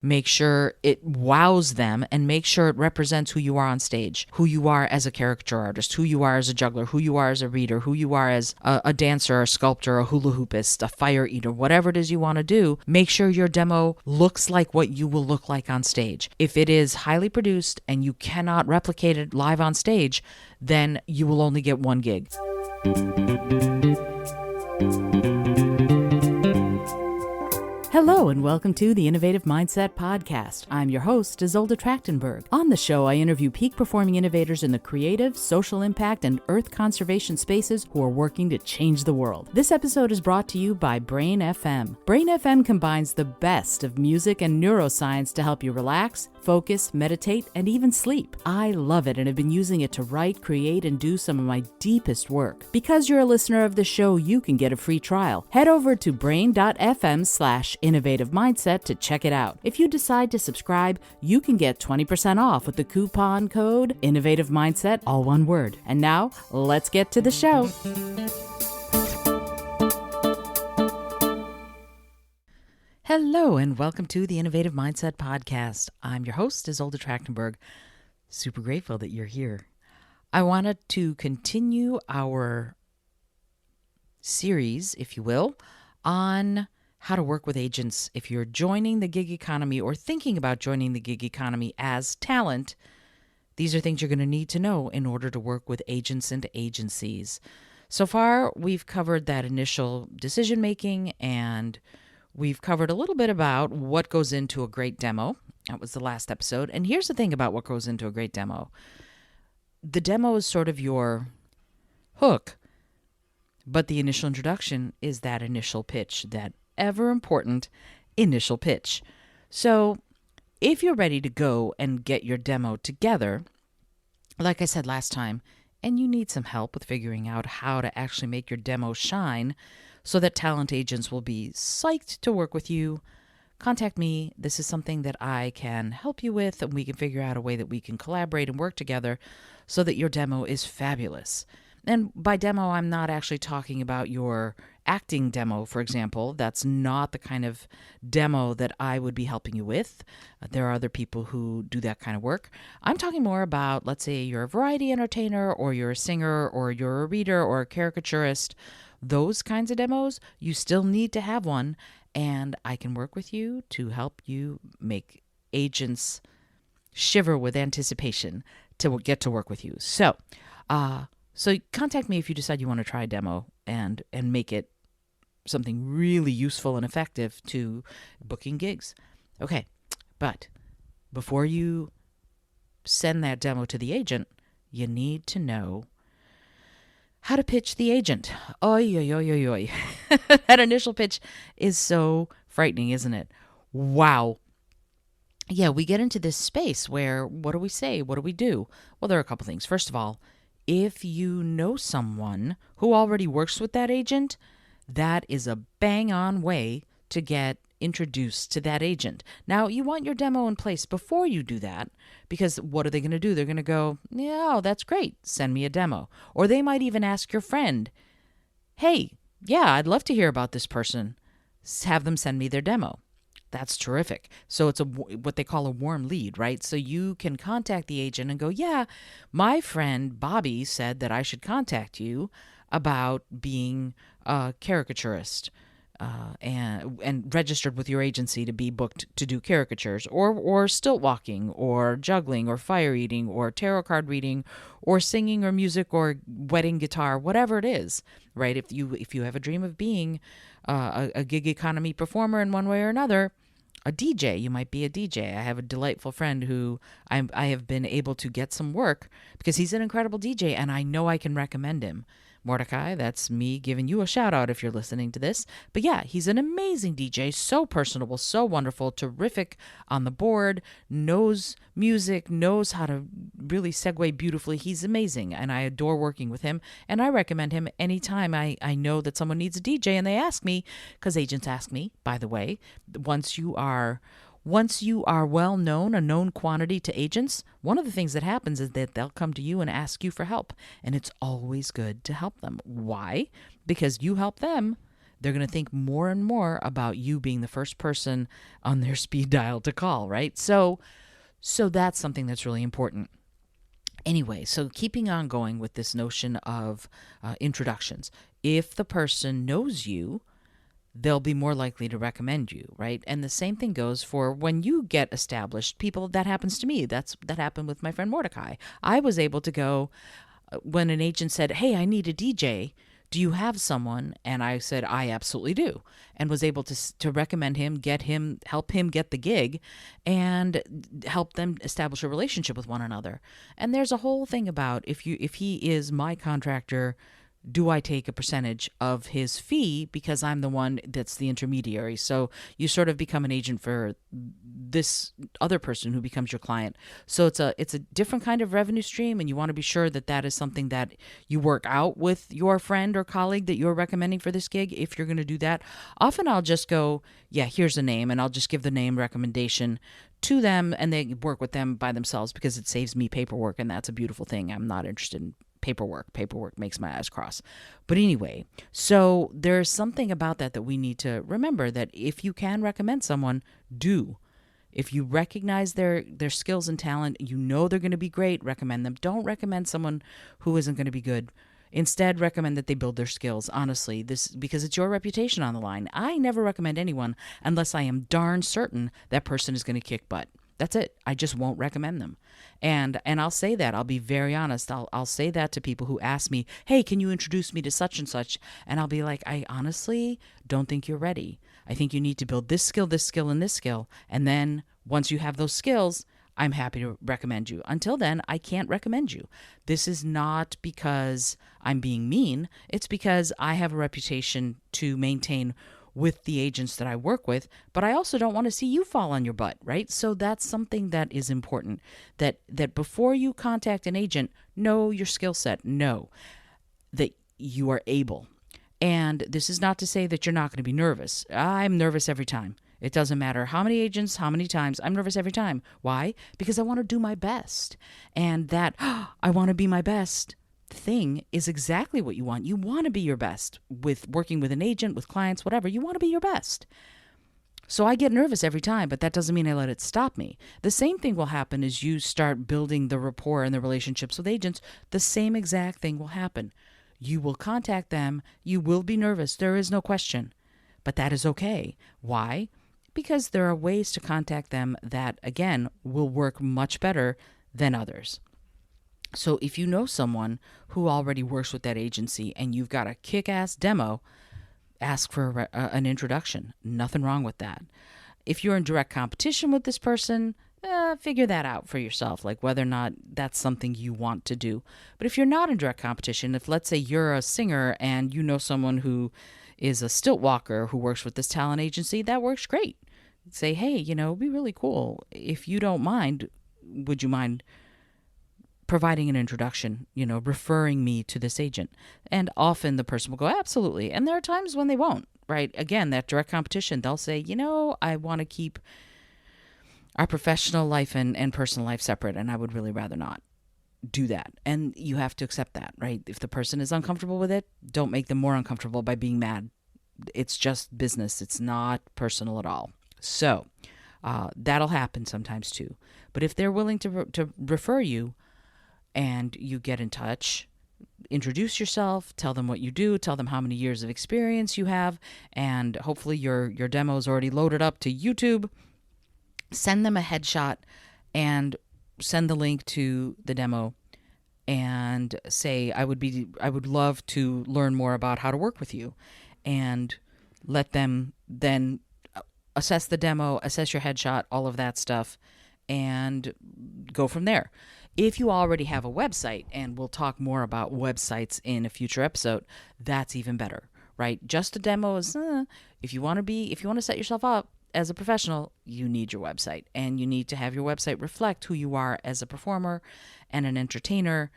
Make sure it wows them, and make sure it represents who you are on stage, who you are as a caricature artist, who you are as a juggler, who you are as a reader, who you are as a dancer, a sculptor, a hula hoopist, a fire eater, whatever it is you want to do. Make sure your demo looks like what you will look like on stage. If it is highly produced and you cannot replicate it live on stage, then you will only get one gig. Hello and welcome to the Innovative Mindset Podcast. I'm your host, Isolde Trachtenberg. On the show, I interview peak performing innovators in the creative, social impact, and earth conservation spaces who are working to change the world. This episode is brought to you by Brain FM. Brain FM combines the best of music and neuroscience to help you relax, focus, meditate, and even sleep. I love it and have been using it to write, create, and do some of my deepest work. Because you're a listener of the show, you can get a free trial. Head over to brain.fm/innovative mindset to check it out. If you decide to subscribe, you can get 20% off with the coupon code Innovative Mindset, all one word. And now, let's get to the show. Hello and welcome to the Innovative Mindset Podcast. I'm your host, Isolde Trachtenberg. Super grateful that you're here. I wanted to continue our series, if you will, on how to work with agents if you're joining the gig economy or thinking about joining the gig economy as talent. These are things you're going to need to know in order to work with agents and agencies. So far, we've covered that initial decision making, and we've covered a little bit about what goes into a great demo. That was the last episode. And here's the thing about what goes into a great demo. The demo is sort of your hook, but the initial introduction is that initial pitch, that ever important initial pitch. So if you're ready to go and get your demo together, like I said last time, and you need some help with figuring out how to actually make your demo shine so that talent agents will be psyched to work with you, contact me. This is something that I can help you with, and we can figure out a way that we can collaborate and work together so that your demo is fabulous. And by demo, I'm not actually talking about your acting demo, for example. That's not the kind of demo that I would be helping you with. There are other people who do that kind of work. I'm talking more about, let's say you're a variety entertainer, or you're a singer, or you're a reader, or a caricaturist. Those kinds of demos, you still need to have one, and I can work with you to help you make agents shiver with anticipation to get to work with you. So contact me if you decide you want to try a demo and make it something really useful and effective to booking gigs. Okay, but before you send that demo to the agent, you need to know how to pitch the agent. Oy, oy, oy, oy, oy. That initial pitch is so frightening, isn't it? Wow. Yeah, we get into this space where, what do we say? What do we do? Well, there are a couple things. First of all, if you know someone who already works with that agent, that is a bang-on way to get introduced to that agent. Now, you want your demo in place before you do that, because what are they going to do? They're going to go, yeah, oh, that's great. Send me a demo. Or they might even ask your friend, hey, yeah, I'd love to hear about this person. Have them send me their demo. That's terrific. So it's what they call a warm lead, right? So you can contact the agent and go, yeah, my friend Bobby said that I should contact you about being a caricaturist and registered with your agency to be booked to do caricatures or stilt walking or juggling or fire eating or tarot card reading or singing or music or wedding guitar, whatever it is, right? If you have a dream of being a gig economy performer in one way or another, a DJ, you might be a DJ. I have a delightful friend who I have been able to get some work because he's an incredible DJ, and I know I can recommend him. Mordecai, that's me giving you a shout out if you're listening to this. But yeah, he's an amazing DJ, so personable, so wonderful, terrific on the board, knows music, knows how to really segue beautifully. He's amazing, and I adore working with him, and I recommend him anytime I know that someone needs a DJ and they ask me, because agents ask me, by the way, once you are well known, a known quantity to agents, one of the things that happens is that they'll come to you and ask you for help. And it's always good to help them. Why? Because you help them, they're going to think more and more about you being the first person on their speed dial to call, right? So that's something that's really important. Anyway, so keeping on going with this notion of introductions. If the person knows you, they'll be more likely to recommend you, right? And the same thing goes for when you get established. People, that happens to me. That happened with my friend Mordecai. I was able to go when an agent said, "Hey, I need a DJ. Do you have someone?" And I said, "I absolutely do," and was able to recommend him, help him get the gig, and help them establish a relationship with one another. And there's a whole thing about if he is my contractor, do I take a percentage of his fee because I'm the one that's the intermediary? So you sort of become an agent for this other person who becomes your client. So it's a different kind of revenue stream, and you want to be sure that that is something that you work out with your friend or colleague that you're recommending for this gig. If you're going to do that, often I'll just go, yeah, here's a name, and I'll just give the name recommendation to them, and they work with them by themselves because it saves me paperwork, and that's a beautiful thing. I'm not interested in paperwork makes my eyes cross. But anyway, so there's something about that we need to remember, that if you can recommend someone, do. If you recognize their skills and talent, you know they're going to be great, recommend them. Don't recommend someone who isn't going to be good. Instead, recommend that they build their skills. Honestly, because it's your reputation on the line. I never recommend anyone unless I am darn certain that person is going to kick butt. That's it. I just won't recommend them. And I'll say that. I'll be very honest. I'll say that to people who ask me, "Hey, can you introduce me to such and such?" And I'll be like, "I honestly don't think you're ready. I think you need to build this skill, and this skill. And then once you have those skills, I'm happy to recommend you. Until then, I can't recommend you." This is not because I'm being mean. It's because I have a reputation to maintain with the agents that I work with, but I also don't want to see you fall on your butt, right? So that's something that is important, that before you contact an agent, know your skill set, know that you are able. And this is not to say that you're not going to be nervous. I'm nervous every time. It doesn't matter how many agents, how many times, I'm nervous every time. Why? Because I want to do my best. And that, I want to be my best thing is exactly what you want. You want to be your best with working with an agent, with clients, whatever. You want to be your best. So I get nervous every time, but that doesn't mean I let it stop me. The same thing will happen as you start building the rapport and the relationships with agents. The same exact thing will happen. You will contact them. You will be nervous. There is no question. But that is okay. Why? Because there are ways to contact them that, again, will work much better than others. So if you know someone who already works with that agency and you've got a kick-ass demo, ask for an introduction. Nothing wrong with that. If you're in direct competition with this person, figure that out for yourself, like whether or not that's something you want to do. But if you're not in direct competition, if let's say you're a singer and you know someone who is a stilt walker who works with this talent agency, that works great. Say, "Hey, it'd be really cool. If you don't mind, would you mind providing an introduction, referring me to this agent?" And often the person will go, "Absolutely." And there are times when they won't, right? Again, that direct competition, they'll say, "I want to keep our professional life and personal life separate, and I would really rather not do that." And you have to accept that, right? If the person is uncomfortable with it, don't make them more uncomfortable by being mad. It's just business. It's not personal at all. So that'll happen sometimes too. But if they're willing to refer you, and you get in touch, introduce yourself, tell them what you do, tell them how many years of experience you have, and hopefully your demo is already loaded up to YouTube. Send them a headshot and send the link to the demo and say, I would love to learn more about how to work with you, and let them then assess the demo, assess your headshot, all of that stuff, and go from there. If you already have a website, and we'll talk more about websites in a future episode, that's even better, right? Just a demo is, if you want to set yourself up as a professional, you need your website, and you need to have your website reflect who you are as a performer and an entertainer.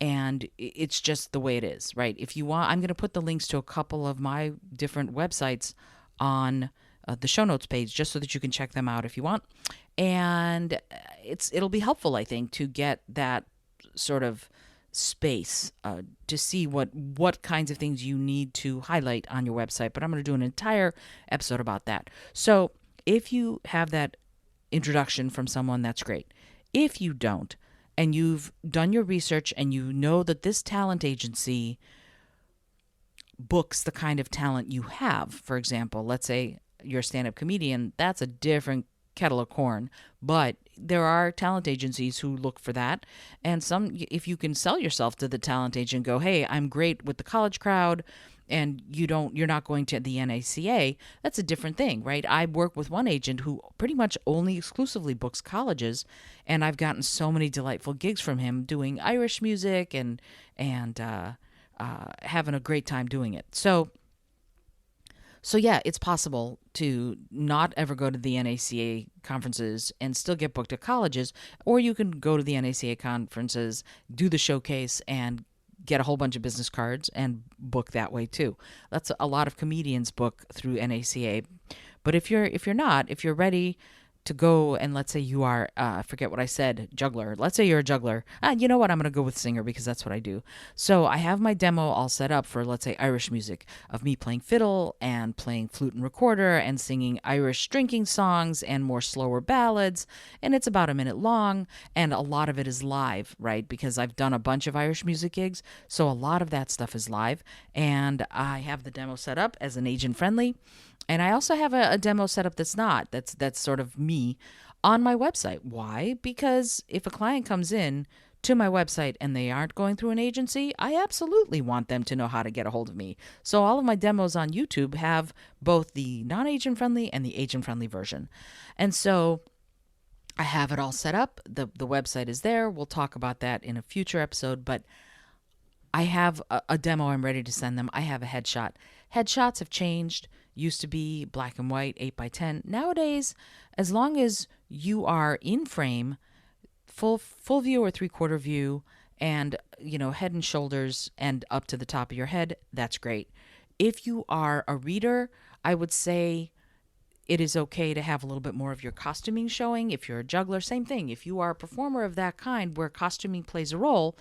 And it's just the way it is, right? If you want, I'm going to put the links to a couple of my different websites on the show notes page, just so that you can check them out if you want. And it'll be helpful, I think, to get that sort of space to see what kinds of things you need to highlight on your website. But I'm going to do an entire episode about that. So if you have that introduction from someone, that's great. If you don't, and you've done your research and you know that this talent agency books the kind of talent you have, for example, let's say you're a stand-up comedian, that's a different kettle of corn. But there are talent agencies who look for that. And if you can sell yourself to the talent agent, go, hey, I'm great with the college crowd, and you're not going to the NACA, that's a different thing, right? I work with one agent who pretty much only exclusively books colleges, and I've gotten so many delightful gigs from him doing Irish music and having a great time doing it. So yeah, it's possible to not ever go to the NACA conferences and still get booked at colleges, or you can go to the NACA conferences, do the showcase, and get a whole bunch of business cards and book that way too. That's a lot of comedians book through NACA. But if you're ready to go, and let's say you are, I forget what I said, juggler. Let's say you're a juggler. You know what? I'm going to go with singer because that's what I do. So I have my demo all set up for, let's say, Irish music of me playing fiddle and playing flute and recorder and singing Irish drinking songs and more slower ballads. And it's about a minute long, and a lot of it is live, right? Because I've done a bunch of Irish music gigs. So a lot of that stuff is live. And I have the demo set up as an agent friendly. And I also have a demo setup that's not. That's sort of me on my website. Why? Because if a client comes in to my website and they aren't going through an agency, I absolutely want them to know how to get a hold of me. So all of my demos on YouTube have both the non-agent friendly and the agent friendly version. And so I have it all set up. The website is there. We'll talk about that in a future episode, but I have a demo I'm ready to send them. I have a headshot. Headshots have changed. Used to be black and white, 8x10. Nowadays, as long as you are in frame, full view or 3/4 view, and head and shoulders and up to the top of your head, that's great. If you are a reader, I would say it is okay to have a little bit more of your costuming showing. If you're a juggler, same thing. If you are a performer of that kind where costuming plays a role,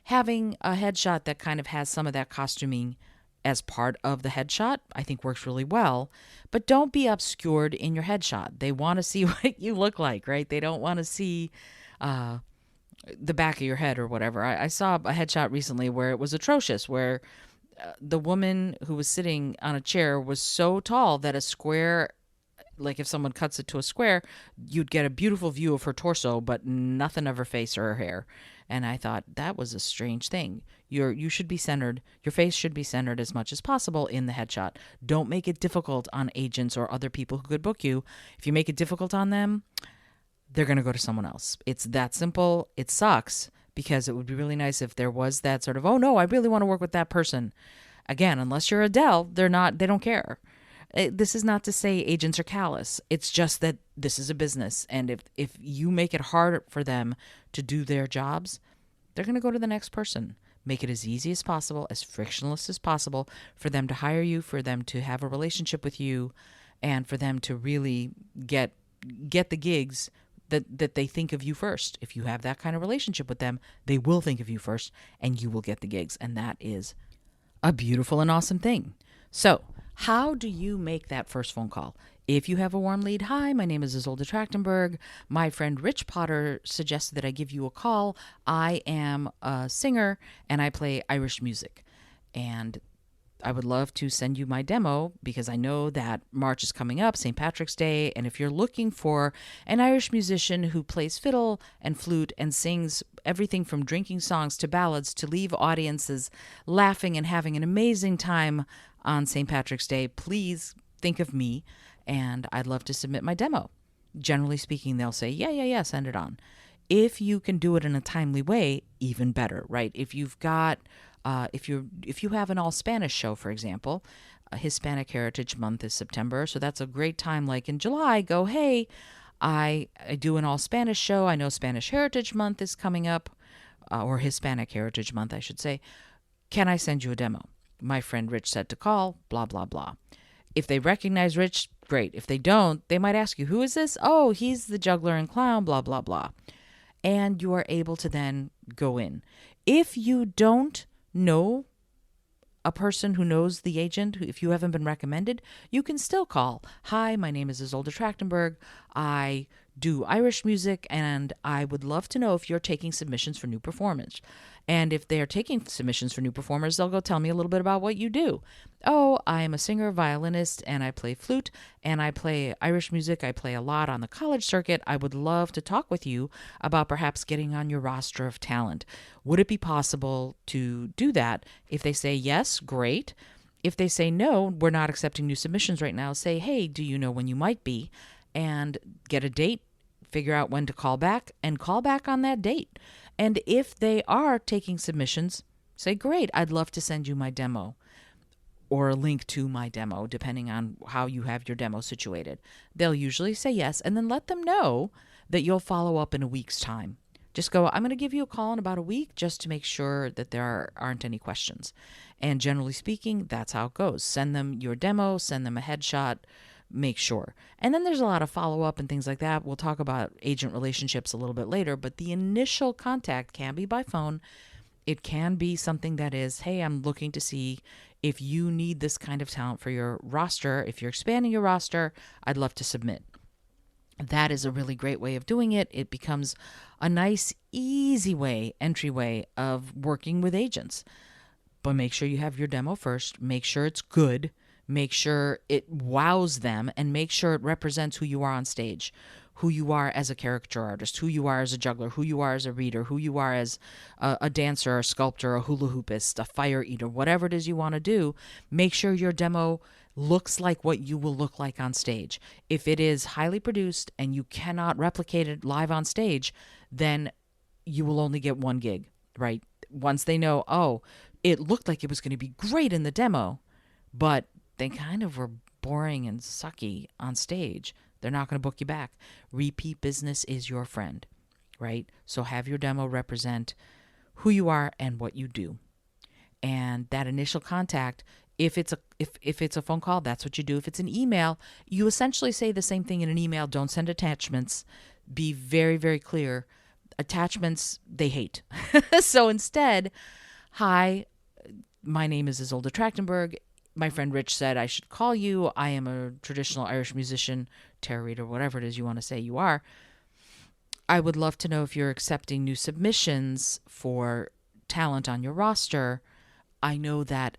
having a headshot that kind of has some of that costuming as part of the headshot, I think works really well. But don't be obscured in your headshot. They want to see what you look like, right? They don't want to see the back of your head or whatever. I saw a headshot recently where it was atrocious, where the woman who was sitting on a chair was so tall that a square, like if someone cuts it to a square, you'd get a beautiful view of her torso, but nothing of her face or her hair. And I thought that was a strange thing. You should be centered. Your face should be centered as much as possible in the headshot. Don't make it difficult on agents or other people who could book you. If you make it difficult on them, they're going to go to someone else. It's that simple. It sucks because it would be really nice if there was that sort of, oh no, I really want to work with that person. Again, unless you're Adele, they don't care. This is not to say agents are callous. It's just that this is a business. And if you make it hard for them to do their jobs, they're going to go to the next person. Make it as easy as possible, as frictionless as possible for them to hire you, for them to have a relationship with you, and for them to really get the gigs that they think of you first. If you have that kind of relationship with them, they will think of you first and you will get the gigs. And that is a beautiful and awesome thing. So how do you make that first phone call? If you have a warm lead, hi, my name is Isolde Trachtenberg. My friend Rich Potter suggested that I give you a call. I am a singer and I play Irish music. And I would love to send you my demo because I know that March is coming up, St. Patrick's Day. And if you're looking for an Irish musician who plays fiddle and flute and sings everything from drinking songs to ballads to leave audiences laughing and having an amazing time on St. Patrick's Day, please think of me and I'd love to submit my demo. Generally speaking, they'll say, yeah, send it on. If you can do it in a timely way, even better, right? If you've got, if you have an all Spanish show, for example, Hispanic Heritage Month is September, so that's a great time. Like in July, go, hey, I do an all Spanish show. I know Spanish Heritage Month is coming up, or Hispanic Heritage Month, I should say. Can I send you a demo? My friend Rich said to call, blah, blah, blah. If they recognize Rich, great. If they don't, they might ask you, who is this? Oh, he's the juggler and clown, blah, blah, blah. And you are able to then go in. If you don't know a person who knows the agent, if you haven't been recommended, you can still call. Hi, my name is Isolde Trachtenberg. I do Irish music, and I would love to know if you're taking submissions for new performers. And if they're taking submissions for new performers, they'll go tell me a little bit about what you do. Oh, I am a singer, violinist, and I play flute, and I play Irish music. I play a lot on the college circuit. I would love to talk with you about perhaps getting on your roster of talent. Would it be possible to do that? If they say yes, great. If they say no, we're not accepting new submissions right now, say, hey, do you know when you might be? And get a date, figure out when to call back, and call back on that date. And if they are taking submissions, say, great, I'd love to send you my demo or a link to my demo, depending on how you have your demo situated. They'll usually say yes, and then let them know that you'll follow up in a week's time. Just go, I'm going to give you a call in about a week just to make sure that there aren't any questions. And generally speaking, that's how it goes. Send them your demo, send them a headshot, make sure. And then there's a lot of follow-up and things like that. We'll talk about agent relationships a little bit later, but the initial contact can be by phone. It can be something that is, hey, I'm looking to see if you need this kind of talent for your roster. If you're expanding your roster, I'd love to submit. That is a really great way of doing it. It becomes a nice, easy way, entryway of working with agents. But make sure you have your demo first. Make sure it's good. Make sure it wows them, and make sure it represents who you are on stage, who you are as a caricature artist, who you are as a juggler, who you are as a reader, who you are as a dancer, a sculptor, a hula hoopist, a fire eater, whatever it is you want to do. Make sure your demo looks like what you will look like on stage. If it is highly produced and you cannot replicate it live on stage, then you will only get one gig, right? Once they know, oh, it looked like it was going to be great in the demo, but they kind of were boring and sucky on stage, they're not going to book you back. Repeat business is your friend, right? So have your demo represent who you are and what you do. And that initial contact, if it's a phone call, that's what you do. If it's an email, you essentially say the same thing in an email. Don't send attachments. Be very, very clear. Attachments, they hate. So instead, hi, my name is Isolde Trachtenberg. My friend Rich said I should call you. I am a traditional Irish musician, tarot reader, whatever it is you want to say you are. I would love to know if you're accepting new submissions for talent on your roster. I know that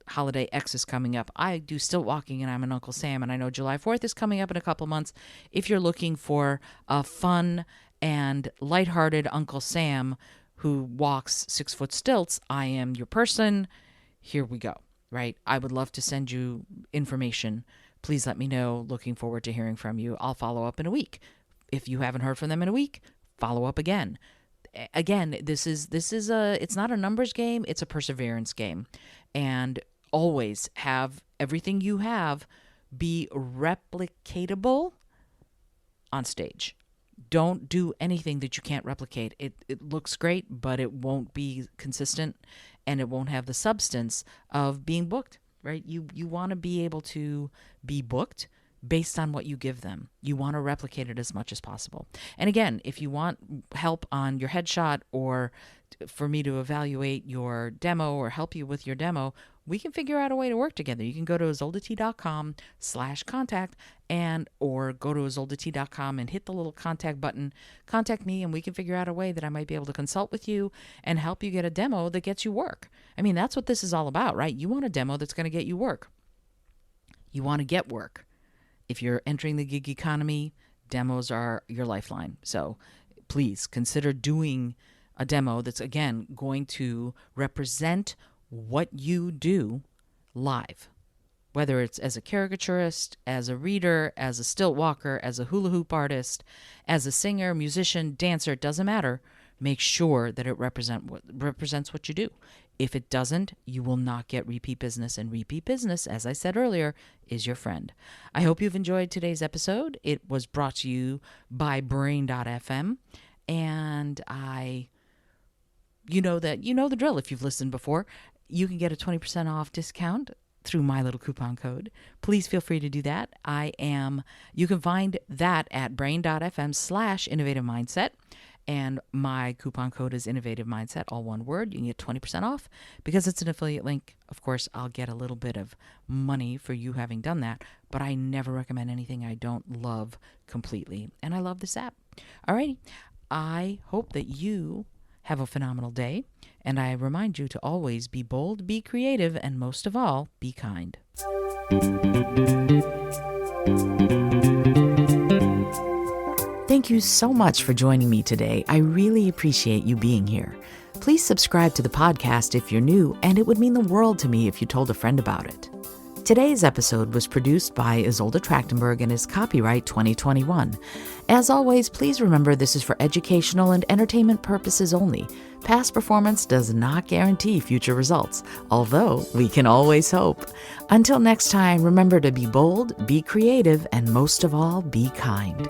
Holiday X is coming up. I do stilt walking and I'm an Uncle Sam, and I know July 4th is coming up in a couple months. If you're looking for a fun and lighthearted Uncle Sam who walks 6-foot stilts, I am your person. Here we go. Right? I would love to send you information. Please let me know. Looking forward to hearing from you. I'll follow up in a week. If you haven't heard from them in a week, follow up again. Again, this is it's not a numbers game, it's a perseverance game. And always have everything you have be replicatable on stage. Don't do anything that you can't replicate. It looks great, but it won't be consistent, and it won't have the substance of being booked, right? You want to be able to be booked based on what you give them. You want to replicate it as much as possible. And again, if you want help on your headshot, or for me to evaluate your demo or help you with your demo, we can figure out a way to work together. You can go to isoldet.com/contact or go to isoldet.com and hit the little contact button, contact me, and we can figure out a way that I might be able to consult with you and help you get a demo that gets you work. I mean, that's what this is all about, right? You want a demo that's going to get you work. You want to get work. If you're entering the gig economy, demos are your lifeline. So please consider doing a demo that's, again, going to represent what you do live, whether it's as a caricaturist, as a reader, as a stilt walker, as a hula hoop artist, as a singer, musician, dancer, it doesn't matter. Make sure that it represents what you do. If it doesn't, you will not get repeat business, and repeat business, as I said earlier, is your friend. I hope you've enjoyed today's episode. It was brought to you by Brain.fm, and you know the drill. If you've listened before, you can get a 20% off discount through my little coupon code. Please feel free to do that. You can find that at brain.fm/innovative mindset. And my coupon code is Innovative Mindset, all one word. You can get 20% off because it's an affiliate link. Of course, I'll get a little bit of money for you having done that, but I never recommend anything I don't love completely. And I love this app. Alrighty. I hope that you have a phenomenal day. And I remind you to always be bold, be creative, and most of all, be kind. Thank you so much for joining me today. I really appreciate you being here. Please subscribe to the podcast if you're new, and it would mean the world to me if you told a friend about it. Today's episode was produced by Isolde Trachtenberg and is copyright 2021. As always, please remember this is for educational and entertainment purposes only. Past performance does not guarantee future results, although we can always hope. Until next time, remember to be bold, be creative, and most of all, be kind.